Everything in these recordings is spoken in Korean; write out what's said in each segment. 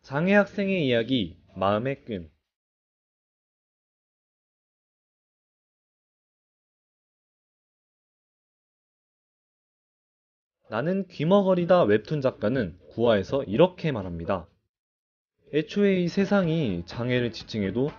장애 학생의 이야기, 마음의 끈. 나는 귀머거리다 웹툰 작가는 9화에서 이렇게 말합니다. 애초에 이 세상이 장애를 지칭해도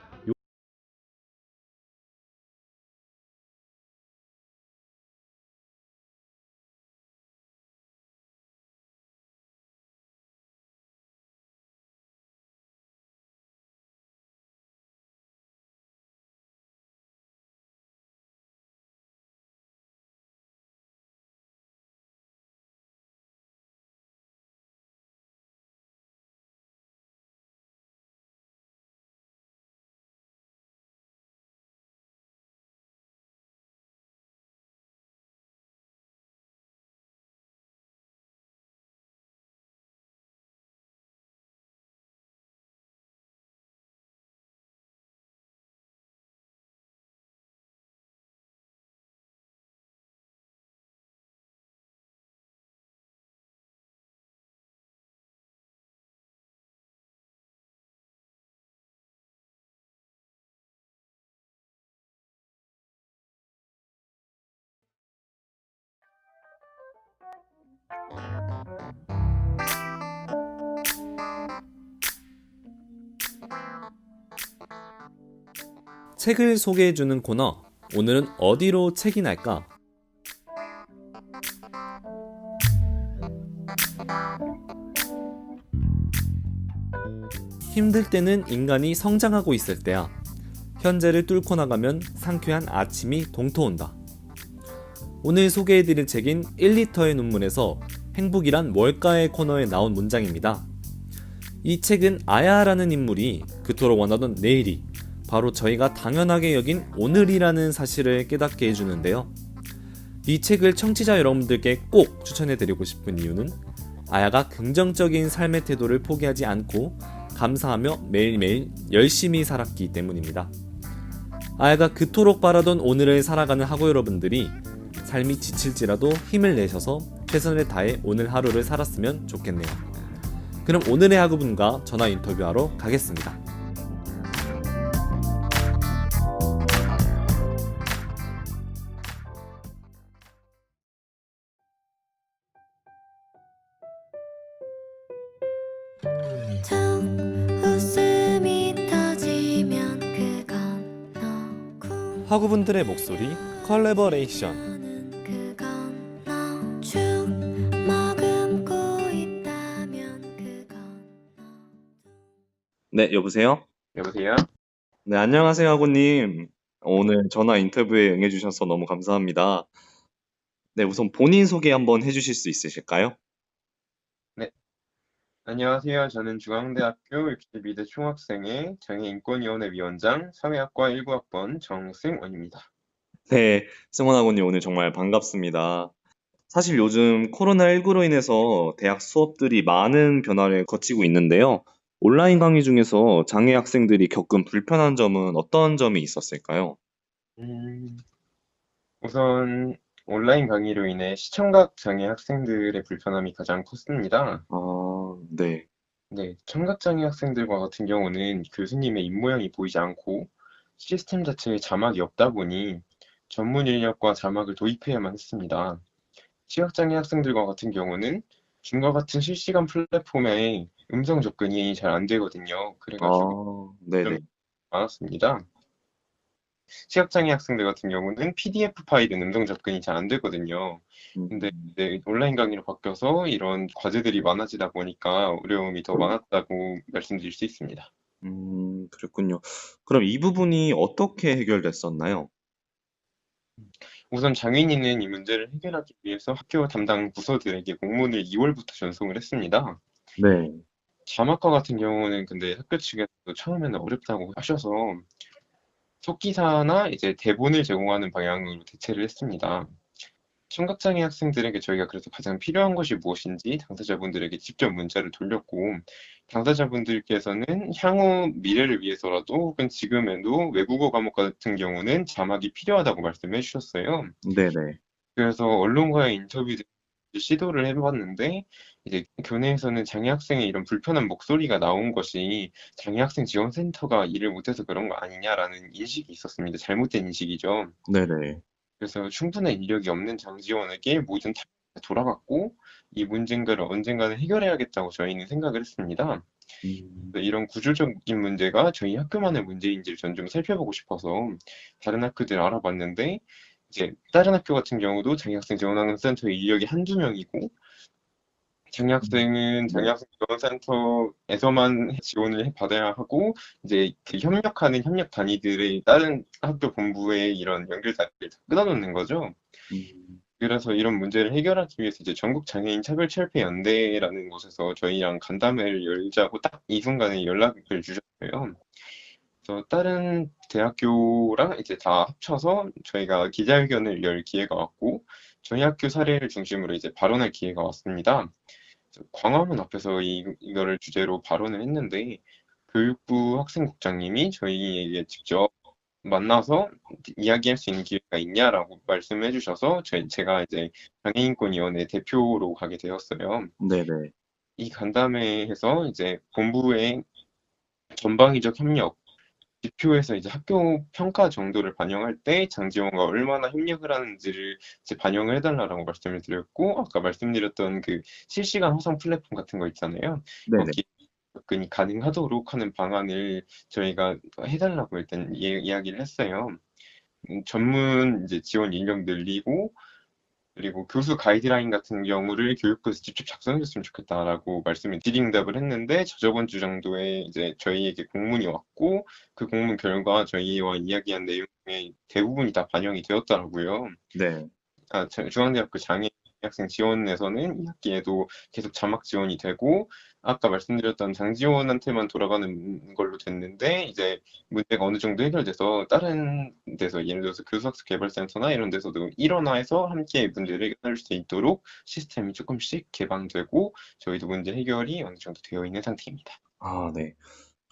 책을 소개해주는 코너. 오늘은 어디로 책이 날까? 힘들 때는 인간이 성장하고 있을 때야. 현재를 뚫고 나가면 상쾌한 아침이 동터온다. 오늘 소개해드릴 책인 1리터의 눈물에서 행복이란 뭘까의 코너에 나온 문장입니다. 이 책은 아야라는 인물이 그토록 원하던 내일이 바로 저희가 당연하게 여긴 오늘이라는 사실을 깨닫게 해주는데요. 이 책을 청취자 여러분들께 꼭 추천해드리고 싶은 이유는 아야가 긍정적인 삶의 태도를 포기하지 않고 감사하며 매일매일 열심히 살았기 때문입니다. 아야가 그토록 바라던 오늘을 살아가는 학우 여러분들이 삶이 지칠지라도 힘을 내셔서 최선을 다해 오늘 하루를 살았으면 좋겠네요. 그럼 오늘의 학우분과 전화 인터뷰하러 가겠습니다. 툭 웃음이 터지면 그건 너고 학우분들의 목소리 컬래버레이션. 그건 너쭉 머금고 있다면 그건 네, 여보세요? 여보세요? 네, 안녕하세요, 하고님. 오늘 전화 인터뷰에 응해주셔서 너무 감사합니다. 네, 우선 본인 소개 한번 해주실 수 있으실까요? 네. 안녕하세요. 저는 중앙대학교 62대 총학생회 장애인권위원회 위원장 사회학과 19학번 정승원입니다. 네, 승원 하고님 오늘 정말 반갑습니다. 사실 요즘 코로나19로 인해서 대학 수업들이 많은 변화를 거치고 있는데요. 온라인 강의 중에서 장애 학생들이 겪은 불편한 점은 어떤 점이 있었을까요? 음, 우선 온라인 강의로 인해 시청각 장애 학생들의 불편함이 가장 컸습니다. 아, 네. 네, 청각 장애 학생들과 같은 경우는 교수님의 입모양이 보이지 않고 시스템 자체에 자막이 없다 보니 전문 인력과 자막을 도입해야만 했습니다. 시각장애 학생들과 같은 경우는 줌과 같은 실시간 플랫폼에 음성 접근이 잘 안 되거든요. 그래가지고 네네. 좀 많았습니다. 시각장애 학생들 같은 경우는 PDF 파일은 음성 접근이 잘 안 되거든요. 근데 음. 이제 온라인 강의로 바뀌어서 이런 과제들이 많아지다 보니까 어려움이 더 많았다고 말씀드릴 수 있습니다. 그랬군요. 그럼 이 부분이 어떻게 해결됐었나요? 우선 장애인은 이 문제를 해결하기 위해서 학교 담당 부서들에게 공문을 2월부터 전송을 했습니다. 네. 자막과 같은 경우는 근데 학교 측에서도 처음에는 어렵다고 하셔서 속기사나 이제 대본을 제공하는 방향으로 대체를 했습니다. 청각장애 학생들에게 저희가 그래서 가장 필요한 것이 무엇인지 당사자분들에게 직접 문자를 돌렸고, 당사자분들께서는 향후 미래를 위해서라도 혹은 지금에도 외국어 과목 같은 경우는 자막이 필요하다고 말씀해 주셨어요. 네네. 그래서 언론과의 인터뷰 시도를 해봤는데 이제 교내에서는 장애 학생의 이런 불편한 목소리가 나온 것이 장애 학생 지원센터가 일을 못해서 그런 거 아니냐라는 인식이 있었습니다. 잘못된 인식이죠. 네네. 그래서 충분한 인력이 없는 장지원에게 모든 탓이 돌아갔고 이 문제를 언젠가는 해결해야겠다고 저희는 생각을 했습니다. 음, 이런 구조적인 문제가 저희 학교만의 문제인지를 전 좀 살펴보고 싶어서 다른 학교들 알아봤는데 이제 다른 학교 같은 경우도 장애학생 지원하는 센터의 인력이 한두 명이고 장애학생은 네. 장애학생 지원센터에서만 지원을 받아야 하고 이제 그 협력하는 협력 단위들의 다른 학교 본부의 이런 연결 단위를 다 끊어놓는 거죠. 음, 그래서 이런 문제를 해결하기 위해서 이제 전국 장애인 차별체육회연대라는 곳에서 저희랑 간담회를 열자고 딱 이 순간에 연락을 주셨어요. 그래서 다른 대학교랑 이제 다 합쳐서 저희가 기자회견을 열 기회가 왔고 저희 학교 사례를 중심으로 이제 발언할 기회가 왔습니다. 그래서 광화문 앞에서 이거를 주제로 발언을 했는데 교육부 학생국장님이 저희에게 직접 만나서 이야기할 수 있는 기회가 있냐라고 말씀해 주셔서 제가 이제 장애인권위원회 대표로 가게 되었어요. 네네. 이 간담회에서 이제 본부의 전방위적 협력, 지표에서 이제 학교 평가 정도를 반영할 때 장지원과 얼마나 협력을 하는지를 이제 반영을 해달라고 말씀을 드렸고, 아까 말씀드렸던 그 실시간 화상 플랫폼 같은 거 있잖아요. 네네. 거기 접근이 가능하도록 하는 방안을 저희가 해달라고 일단 이야기를 했어요. 전문 이제 지원 인력 늘리고 그리고 교수 가이드라인 같은 경우를 교육부에서 직접 작성해줬으면 좋겠다라고 말씀을 질의응답을 했는데 저저번 주 정도에 이제 저희에게 공문이 왔고 그 공문 결과 저희와 이야기한 내용의 대부분이 다 반영이 되었더라고요. 네. 중앙대학교 장애학생 지원에서는 이 학기에도 계속 자막 지원이 되고 아까 말씀드렸던 장지원한테만 돌아가는 걸로 됐는데 이제 문제가 어느 정도 해결돼서 다른 데서 예를 들어서 교수학습 개발센터나 이런 데서도 일원화해서 함께 문제를 해결할 수 있도록 시스템이 조금씩 개방되고 저희도 문제 해결이 어느 정도 되어 있는 상태입니다. 아, 네.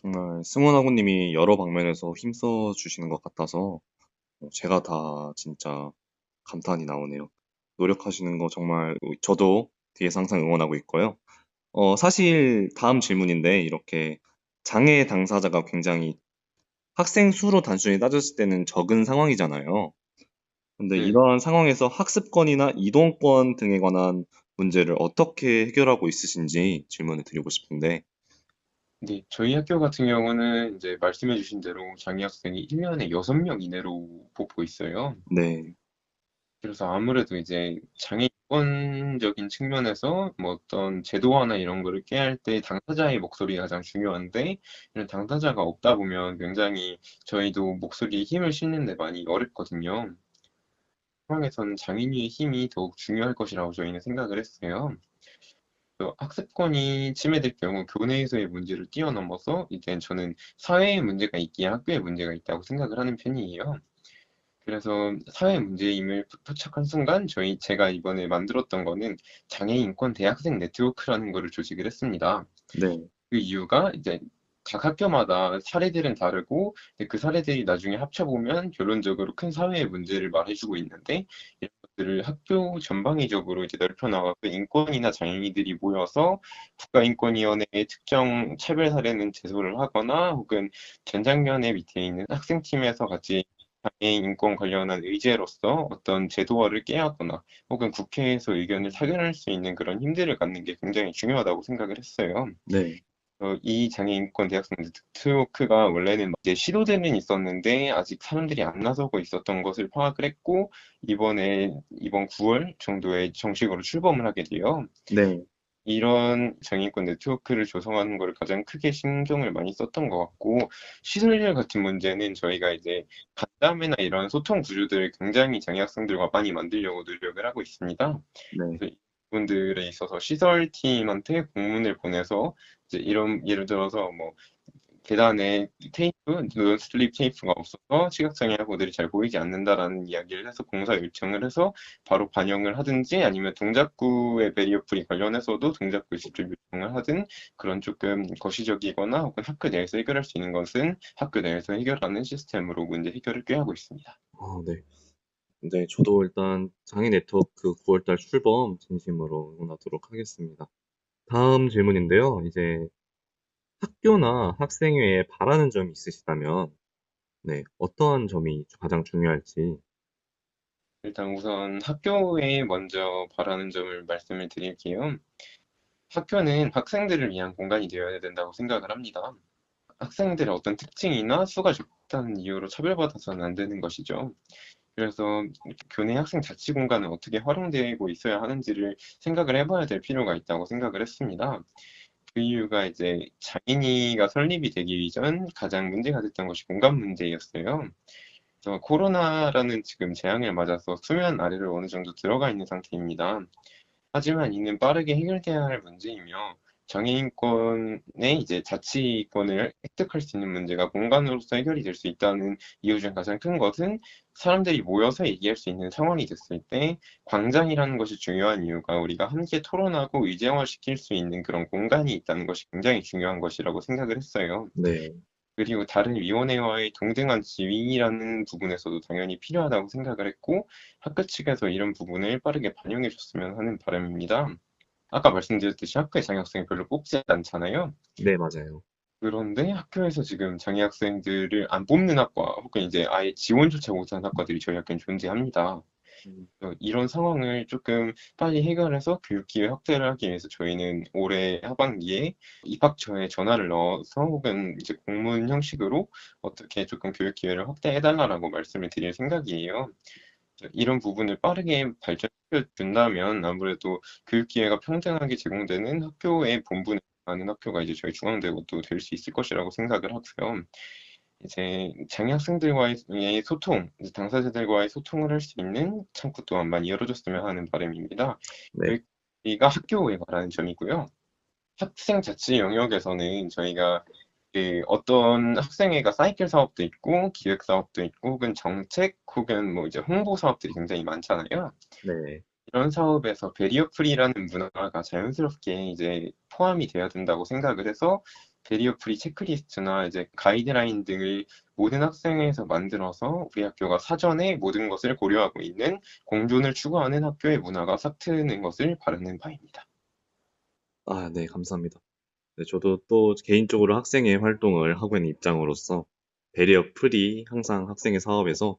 정말 승원아고님이 여러 방면에서 힘써 주시는 것 같아서 제가 다 진짜 감탄이 나오네요. 노력하시는 거 정말 저도 뒤에서 항상 응원하고 있고요. 사실 다음 질문인데 이렇게 장애 당사자가 굉장히 학생 수로 단순히 따졌을 때는 적은 상황이잖아요. 근데 네. 이러한 상황에서 학습권이나 이동권 등에 관한 문제를 어떻게 해결하고 있으신지 질문을 드리고 싶은데, 네, 저희 학교 같은 경우는 이제 말씀해 주신 대로 장애 학생이 1년에 6명 이내로 뽑고 있어요. 네, 그래서 아무래도 이제 장애인권적인 측면에서 뭐 어떤 제도화나 이런 거를 깨할 때 당사자의 목소리가 가장 중요한데 이런 당사자가 없다 보면 굉장히 저희도 목소리에 힘을 실는 데 많이 어렵거든요. 상황에서는 장애인의 힘이 더욱 중요할 것이라고 저희는 생각을 했어요. 또 학습권이 침해될 경우 교내에서의 문제를 뛰어넘어서 이제 저는 사회의 문제가 있기에 학교에 문제가 있다고 생각을 하는 편이에요. 그래서 사회 문제임을 포착한 순간 제가 이번에 만들었던 거는 장애인권 대학생 네트워크라는 거를 조직을 했습니다. 네, 그 이유가 이제 각 학교마다 사례들은 다르고 근데 그 사례들이 나중에 합쳐보면 결론적으로 큰 사회의 문제를 말해주고 있는데 이런 것들을 학교 전방위적으로 이제 넓혀나가고 인권이나 장애인들이 모여서 국가인권위원회의 특정 차별 사례는 제소를 하거나 혹은 전장면회 밑에 있는 학생팀에서 같이 장애인 인권 관련한 의제로서 어떤 제도화를 깨하거나 혹은 국회에서 의견을 타결할 수 있는 그런 힘들을 갖는 게 굉장히 중요하다고 생각을 했어요. 네, 이 장애인권 대학생 네트워크가 원래는 이제 시도되는 있었는데 아직 사람들이 안 나서고 있었던 것을 파악을 했고 이번 9월 정도에 정식으로 출범을 하게 돼요. 네, 이런 장애인권 네트워크를 조성하는 걸 가장 크게 신경을 많이 썼던 것 같고 시설열 같은 문제는 저희가 이제 간담회나 이런 소통 구조들을 굉장히 장애 학생들과 많이 만들려고 노력을 하고 있습니다. 네. 그래서 이분들에 있어서 시설팀한테 공문을 보내서 이제 이런 예를 들어서 뭐 계단에 논슬립 테이프가 없어서 시각장애 학우들이 잘 보이지 않는다라는 이야기를 해서 공사 요청을 해서 바로 반영을 하든지 아니면 동작구의 베리어프리 관련해서도 동작구에 직접 요청을 하든 그런 조금 거시적이거나 혹은 학교 내에서 해결할 수 있는 것은 학교 내에서 해결하는 시스템으로 문제 해결을 꾀하고 있습니다. 네. 네, 저도 일단 장애 네트워크 9월달 출범 진심으로 응원하도록 하겠습니다. 다음 질문인데요. 이제 학교나 학생회에 바라는 점이 있으시다면, 네, 어떠한 점이 가장 중요할지. 일단 우선 학교에 먼저 바라는 점을 말씀을 드릴게요. 학교는 학생들을 위한 공간이 되어야 된다고 생각을 합니다. 학생들의 어떤 특징이나 수가 적다는 이유로 차별받아서는 안 되는 것이죠. 그래서 교내 학생 자치 공간은 어떻게 활용되고 있어야 하는지를 생각을 해봐야 될 필요가 있다고 생각을 했습니다. 그 이유가 이제 장인이가 설립이 되기 이전 가장 문제가 됐던 것이 공간 문제였어요. 그래서 코로나라는 지금 재앙을 맞아서 수면 아래로 어느 정도 들어가 있는 상태입니다. 하지만 이는 빠르게 해결돼야 할 문제이며 장애인권의 이제 자치권을 획득할 수 있는 문제가 공간으로서 해결이 될 수 있다는 이유 중 가장 큰 것은 사람들이 모여서 얘기할 수 있는 상황이 됐을 때 광장이라는 것이 중요한 이유가 우리가 함께 토론하고 의제화시킬 수 있는 그런 공간이 있다는 것이 굉장히 중요한 것이라고 생각을 했어요. 네, 그리고 다른 위원회와의 동등한 지위라는 부분에서도 당연히 필요하다고 생각을 했고 학교 측에서 이런 부분을 빠르게 반영해 줬으면 하는 바람입니다. 아까 말씀드렸듯이 학교에 장애 학생이 별로 뽑지 않잖아요. 네, 맞아요. 그런데 학교에서 지금 장애 학생들을 안 뽑는 학과 혹은 이제 아예 지원조차 못하는 학과들이 저희 학교엔 존재합니다. 이런 상황을 조금 빨리 해결해서 교육 기회 확대를 하기 위해서 저희는 올해 하반기에 입학처에 전화를 넣어서 혹은 이제 공문 형식으로 어떻게 조금 교육 기회를 확대해달라고 말씀을 드릴 생각이에요. 이런 부분을 빠르게 발전시켜 준다면 아무래도 교육 기회가 평등하게 제공되는 학교의 본분에 많은 학교가 이제 저희 중앙대고도 될 수 있을 것이라고 생각을 하고요. 이제 장애 학생들과의 소통, 이제 당사자들과의 소통을 할 수 있는 창구 또한 많이 열어줬으면 하는 바람입니다. 네, 여기가 학교에 말하는 점이고요. 학생 자치 영역에서는 저희가 그 어떤 학생회가 사이클 사업도 있고 기획 사업도 있고 혹은 정책 혹은 뭐 이제 홍보 사업들이 굉장히 많잖아요. 네, 이런 사업에서 베리어 프리라는 문화가 자연스럽게 이제 포함이 돼야 된다고 생각을 해서 베리어 프리 체크리스트나 이제 가이드라인 등을 모든 학생회에서 만들어서 우리 학교가 사전에 모든 것을 고려하고 있는 공존을 추구하는 학교의 문화가 싹트는 것을 바라는 바입니다. 아, 네, 감사합니다. 네, 저도 또 개인적으로 학생회 활동을 하고 있는 입장으로서 배리어 프리 항상 학생회 사업에서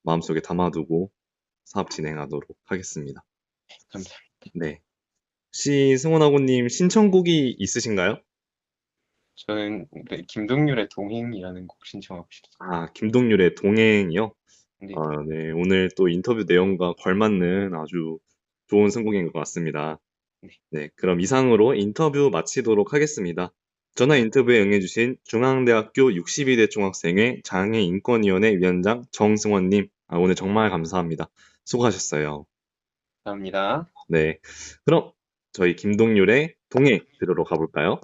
마음속에 담아두고 사업 진행하도록 하겠습니다. 감사합니다. 네. 혹시 승원아고님 신청곡이 있으신가요? 저는 네, 김동률의 동행이라는 곡 신청하고 싶습니다. 아, 김동률의 동행이요? 네, 아, 네. 오늘 또 인터뷰 내용과 걸맞는 아주 좋은 선곡인 것 같습니다. 네. 그럼 이상으로 인터뷰 마치도록 하겠습니다. 전화 인터뷰에 응해주신 중앙대학교 62대 총학생회 장애인권위원회 위원장 정승원님, 오늘 정말 감사합니다. 수고하셨어요. 감사합니다. 네. 그럼 저희 김동률의 동행 들으러 가볼까요?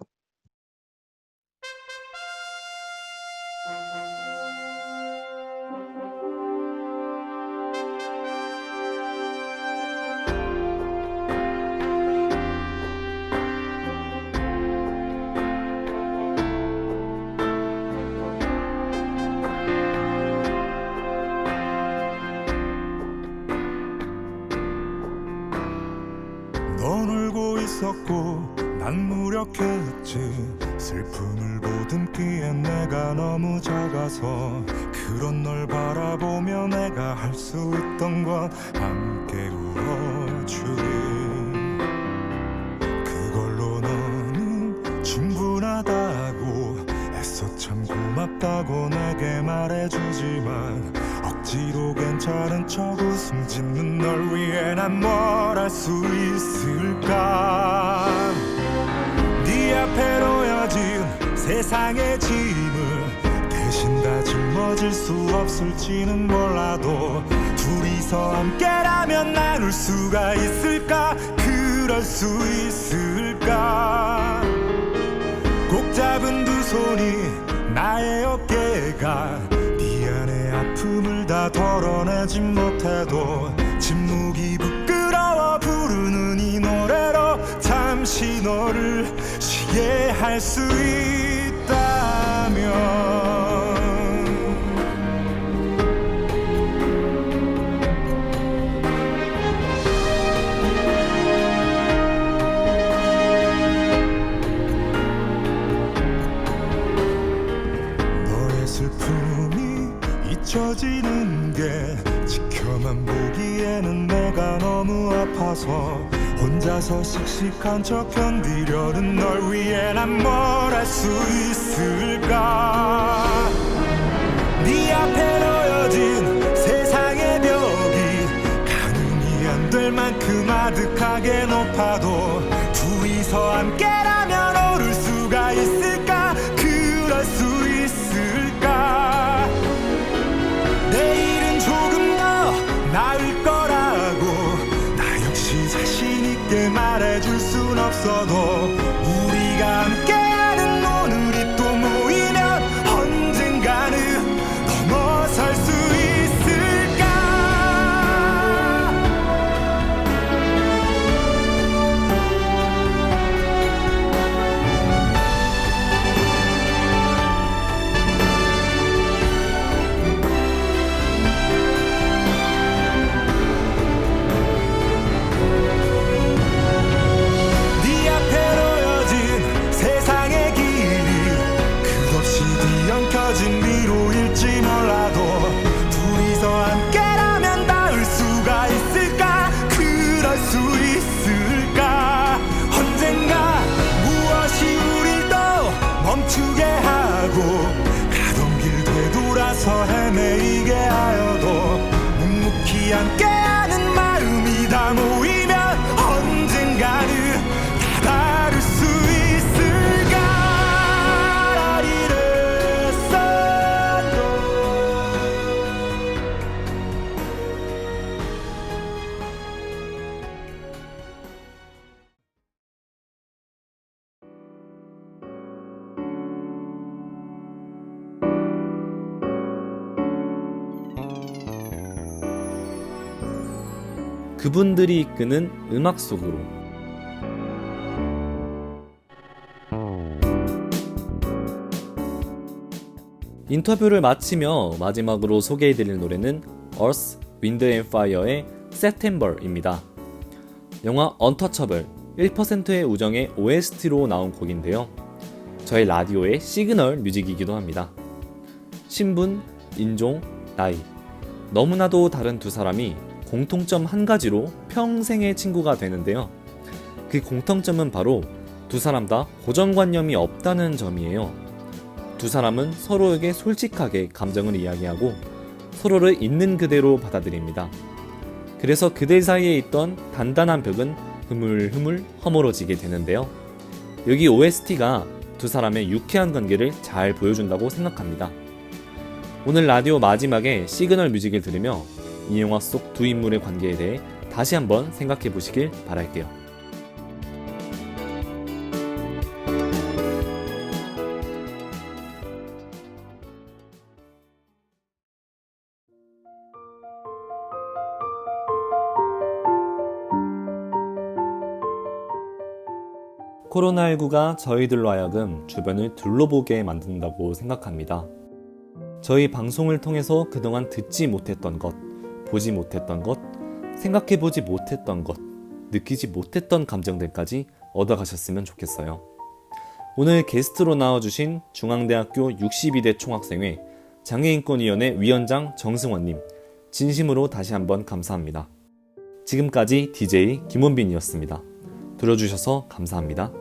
넌 울고 있었고 난 무력했지. 슬픔을 보듬기에 내가 너무 작아서 그런 널 바라보며 내가 할 수 있던 건 함께 울어주기. 그걸로 너는 충분하다고 애써 참 고맙다고 내게 말해주지만 억지로 괜찮은 척 웃음 짓는 널 위해 난 뭘 할 수 있을까. 네 앞에 놓여진 세상의 짐을 대신 다 짊어질 수 없을지는 몰라도 둘이서 함께라면 나눌 수가 있을까. 그럴 수 있을까. 꼭 잡은 두 손이 나의 어깨가 네 안의 아픔을 다 덜어내지 못해도 침묵이 부끄러워 부르는 이 노래로 잠시 너를 쉬게 할 수 있다면. 잊혀지는 게 지켜만 보기에는 내가 너무 아파서 혼자서 씩씩한 척 견디려는 널 위해 난 뭘 할 수 있을까. 네 앞에 놓여진 세상의 벽이 가늠이 안 될 만큼 아득하게 높아도 둘이서 함께라면 오를 수가 있을까. 그럴 수 있을까. 내일은 조금 더 나을 거라고 나 역시 자신 있게 말해줄 순 없어도 우리가 함께하는 오늘이 또 모이면 언젠가는 넘어설 수 있을까. 네 앞에 놓여진 세상의 길이 끝없이 뒤엉켜진 미로일지 몰라도 둘이서 함께라면 닿을 수가 있을까. 그럴 수 있을까. 언젠가 무엇이 우릴 또 멈추게 하고 가던 길 되돌아서 헤매이게 하여도 묵묵히 함께하는 마음이 다 모이면 언젠가는 다 다를 수 있을까. 라리레선 그분들이 이끄는 음악 속으로. 인터뷰를 마치며 마지막으로 소개해드릴 노래는 Earth, Wind and Fire의 September입니다. 영화 언터처블 1%의 우정의 OST로 나온 곡인데요. 저희 라디오의 시그널 뮤직이기도 합니다. 신분, 인종, 나이, 너무나도 다른 두 사람이 공통점 한 가지로 평생의 친구가 되는데요. 그 공통점은 바로 두 사람 다 고정관념이 없다는 점이에요. 두 사람은 서로에게 솔직하게 감정을 이야기하고 서로를 있는 그대로 받아들입니다. 그래서 그들 사이에 있던 단단한 벽은 흐물흐물 허물어지게 되는데요. 여기 OST가 두 사람의 유쾌한 관계를 잘 보여준다고 생각합니다. 오늘 라디오 마지막에 시그널 뮤직을 들으며 이 영화 속 두 인물의 관계에 대해 다시 한번 생각해 보시길 바랄게요. 코로나19가 저희들로 하여금 주변을 둘러보게 만든다고 생각합니다. 저희 방송을 통해서 그동안 듣지 못했던 것, 보지 못했던 것, 생각해보지 못했던 것, 느끼지 못했던 감정들까지 얻어가셨으면 좋겠어요. 오늘 게스트로 나와주신 중앙대학교 62대 총학생회 장애인권위원회 위원장 정승원님, 진심으로 다시 한번 감사합니다. 지금까지 DJ 김원빈이었습니다. 들어주셔서 감사합니다.